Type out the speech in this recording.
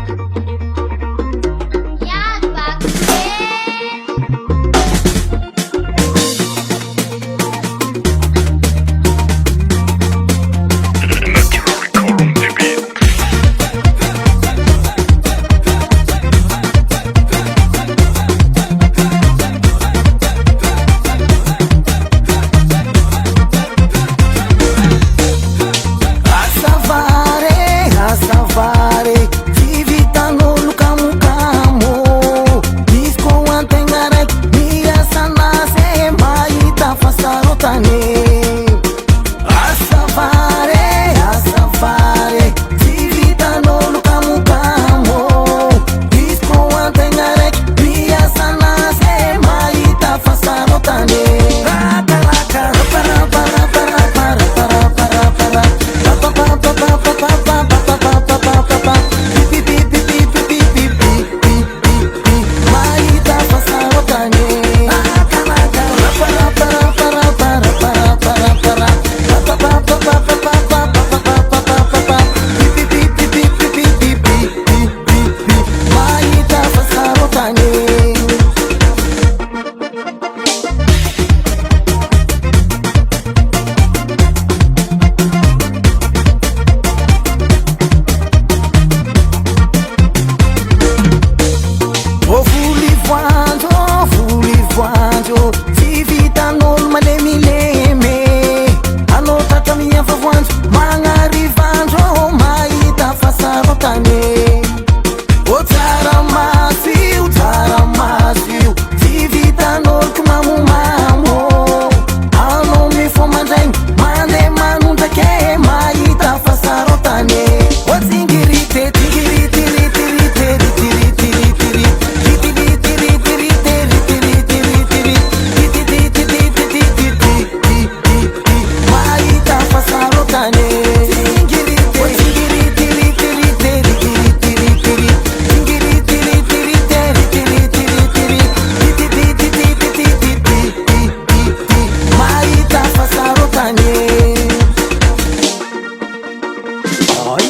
Ya, bagus Asavare, divitanolo kamukamo. Disco antengare, mia sanase, maita fasarotane. Asavare, divitanolo kamukamo. Disco antengare, mia sanase, maita fasarotane. Si vitanolo malemileme, anao tratramia vavoanjo magnarivandro, mahita fasarotane. O tsara maso io, si vitanolo ko mamomamo. Anao mifo mandraigny, mandeha manondrake, mahita fasarotane. O tsingirite, Oi.